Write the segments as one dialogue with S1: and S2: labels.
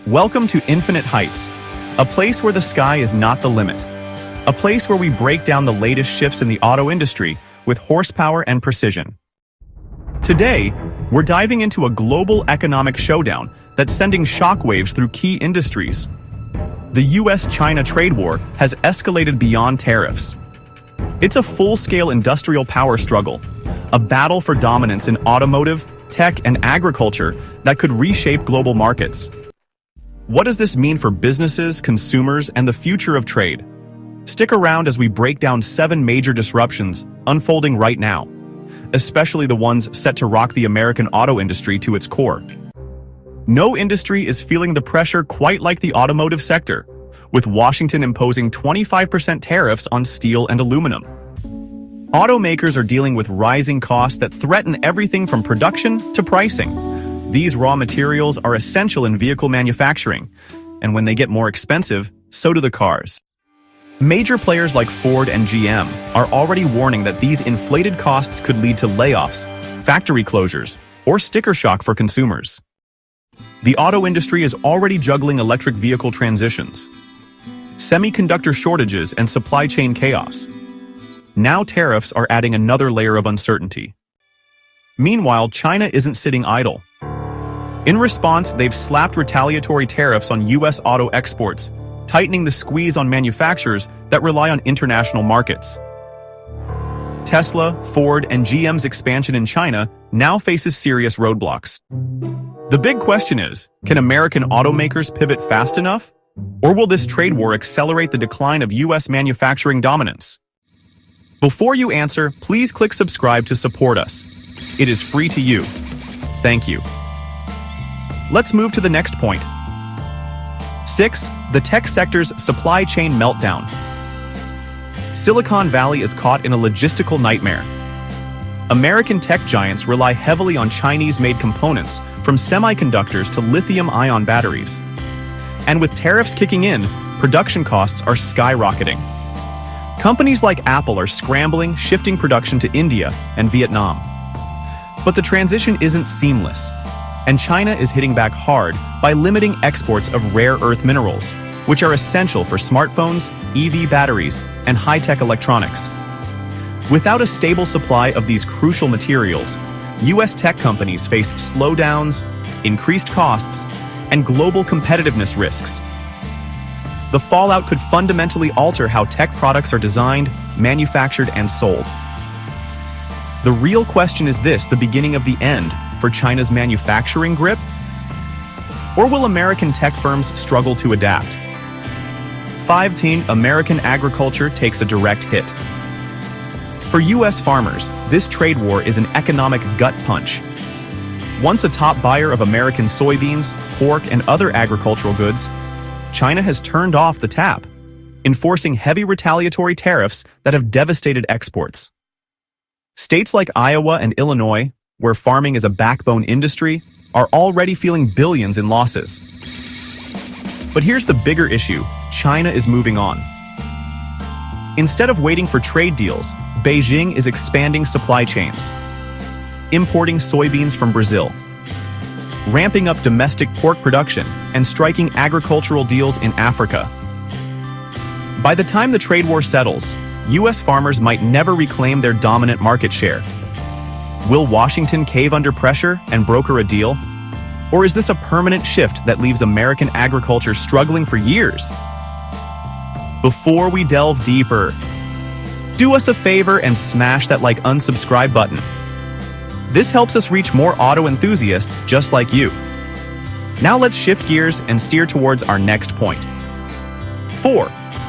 S1: Welcome to Infinite Heights, a place where the sky is not the limit. A place where we break down the latest shifts in the auto industry with horsepower and precision. Today, we're diving into a global economic showdown that's sending shockwaves through key industries. The US-China trade war has escalated beyond tariffs. It's a full-scale industrial power struggle, a battle for dominance in automotive, tech, and agriculture that could reshape global markets. What does this mean for businesses, consumers, and the future of trade? Stick around as we break down 7 major disruptions unfolding right now, especially the ones set to rock the American auto industry to its core. No industry is feeling the pressure quite like the automotive sector, with Washington imposing 25% tariffs on steel and aluminum. Automakers are dealing with rising costs that threaten everything from production to pricing. These raw materials are essential in vehicle manufacturing, and when they get more expensive, so do the cars. Major players like Ford and GM are already warning that these inflated costs could lead to layoffs, factory closures, or sticker shock for consumers. The auto industry is already juggling electric vehicle transitions, semiconductor shortages, and supply chain chaos. Now tariffs are adding another layer of uncertainty. Meanwhile, China isn't sitting idle. In response, they've slapped retaliatory tariffs on US auto exports, tightening the squeeze on manufacturers that rely on international markets. Tesla, Ford, and GM's expansion in China now faces serious roadblocks. The big question is, can American automakers pivot fast enough? Or will this trade war accelerate the decline of US manufacturing dominance? Before you answer, please click subscribe to support us. It is free to you. Thank you. Let's move to the next point. 6. The tech sector's supply chain meltdown. Silicon Valley is caught in a logistical nightmare. American tech giants rely heavily on Chinese-made components, from semiconductors to lithium-ion batteries. And with tariffs kicking in, production costs are skyrocketing. Companies like Apple are scrambling, shifting production to India and Vietnam. But the transition isn't seamless, and China is hitting back hard by limiting exports of rare earth minerals, which are essential for smartphones, EV batteries, and high-tech electronics. Without a stable supply of these crucial materials, US tech companies face slowdowns, increased costs, and global competitiveness risks. The fallout could fundamentally alter how tech products are designed, manufactured, and sold. The real question is this: the beginning of the end for China's manufacturing grip? Or will American tech firms struggle to adapt? 15. American agriculture takes a direct hit. For US farmers, this trade war is an economic gut punch. Once a top buyer of American soybeans, pork, and other agricultural goods, China has turned off the tap, enforcing heavy retaliatory tariffs that have devastated exports. States like Iowa and Illinois, where farming is a backbone industry, are already feeling billions in losses. But here's the bigger issue: China is moving on. Instead of waiting for trade deals, Beijing is expanding supply chains, importing soybeans from Brazil, ramping up domestic pork production, and striking agricultural deals in Africa. By the time the trade war settles, US farmers might never reclaim their dominant market share. Will Washington cave under pressure and broker a deal? Or is this a permanent shift that leaves American agriculture struggling for years? Before we delve deeper, do us a favor and smash that unsubscribe button. This helps us reach more auto enthusiasts just like you. Now let's shift gears and steer towards our next point. 4.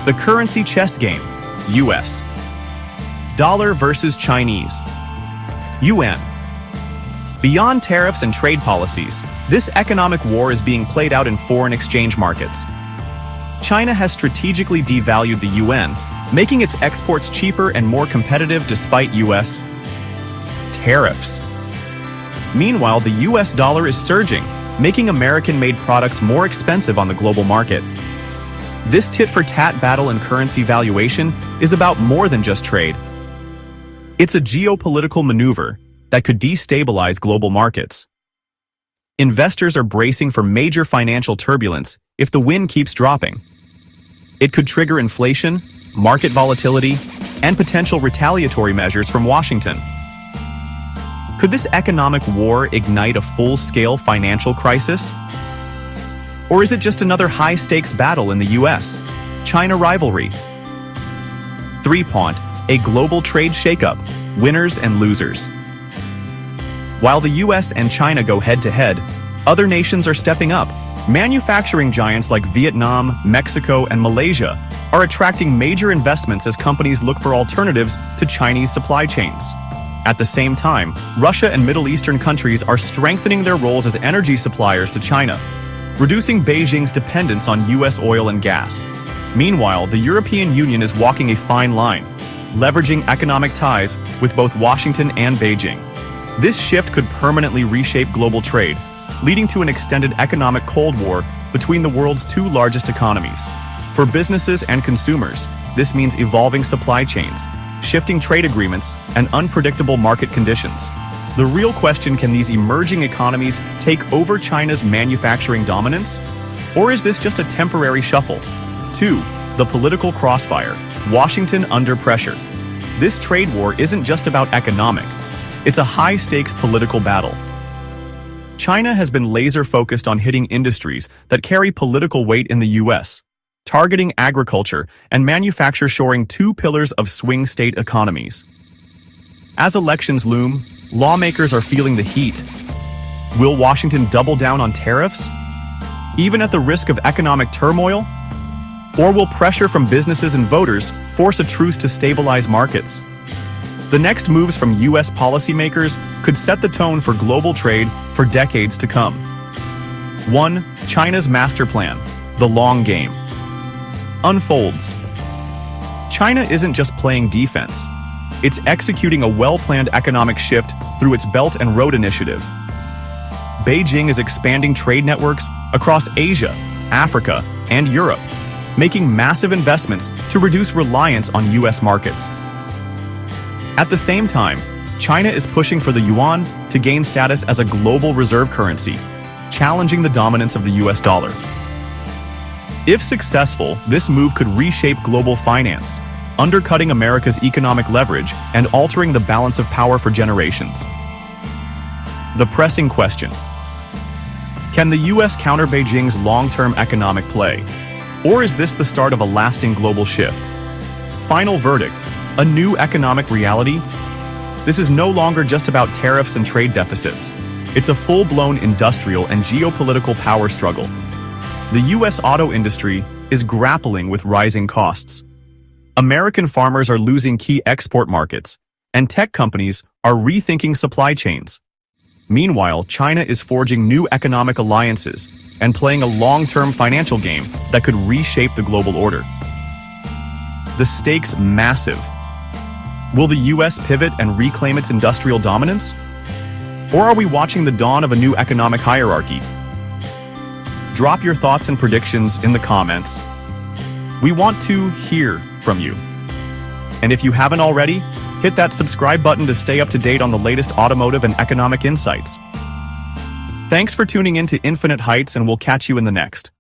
S1: The currency chess game, US. Dollar versus Chinese. Yuan. Beyond tariffs and trade policies, this economic war is being played out in foreign exchange markets. China has strategically devalued the yuan, making its exports cheaper and more competitive despite US tariffs. Meanwhile, the US dollar is surging, making American-made products more expensive on the global market. This tit-for-tat battle in currency valuation is about more than just trade. It's a geopolitical maneuver that could destabilize global markets. Investors are bracing for major financial turbulence if the wind keeps dropping. It could trigger inflation, market volatility, and potential retaliatory measures from Washington. Could this economic war ignite a full-scale financial crisis? Or is it just another high-stakes battle in the U.S.-China rivalry? 3. A global trade shakeup, winners and losers. While the U.S. and China go head-to-head, other nations are stepping up. Manufacturing giants like Vietnam, Mexico, and Malaysia are attracting major investments as companies look for alternatives to Chinese supply chains. At the same time, Russia and Middle Eastern countries are strengthening their roles as energy suppliers to China, reducing Beijing's dependence on U.S. oil and gas. Meanwhile, the European Union is walking a fine line, leveraging economic ties with both Washington and Beijing. This shift could permanently reshape global trade, leading to an extended economic Cold War between the world's two largest economies. For businesses and consumers, this means evolving supply chains, shifting trade agreements, and unpredictable market conditions. The real question: can these emerging economies take over China's manufacturing dominance? Or is this just a temporary shuffle? 2. The political crossfire, Washington under pressure. This trade war isn't just about economic. It's a high-stakes political battle. China has been laser-focused on hitting industries that carry political weight in the U.S., targeting agriculture and manufacture-shoring, two pillars of swing state economies. As elections loom, lawmakers are feeling the heat. Will Washington double down on tariffs, even at the risk of economic turmoil? Or will pressure from businesses and voters force a truce to stabilize markets? The next moves from U.S. policymakers could set the tone for global trade for decades to come. 1. China's master plan, the long game, unfolds. China isn't just playing defense. It's executing a well-planned economic shift through its Belt and Road Initiative. Beijing is expanding trade networks across Asia, Africa, and Europe, making massive investments to reduce reliance on U.S. markets. At the same time, China is pushing for the yuan to gain status as a global reserve currency, challenging the dominance of the U.S. dollar. If successful, this move could reshape global finance, undercutting America's economic leverage and altering the balance of power for generations. The pressing question: can the U.S. counter Beijing's long-term economic play? Or is this the start of a lasting global shift? Final verdict: a new economic reality? This is no longer just about tariffs and trade deficits. It's a full-blown industrial and geopolitical power struggle. The U.S. auto industry is grappling with rising costs. American farmers are losing key export markets, and tech companies are rethinking supply chains. Meanwhile, China is forging new economic alliances and playing a long-term financial game that could reshape the global order. The stakes massive. Will the U.S. pivot and reclaim its industrial dominance? Or are we watching the dawn of a new economic hierarchy? Drop your thoughts and predictions in the comments. We want to hear from you. And if you haven't already, hit that subscribe button to stay up to date on the latest automotive and economic insights. Thanks for tuning in to Infinite Heights, and we'll catch you in the next.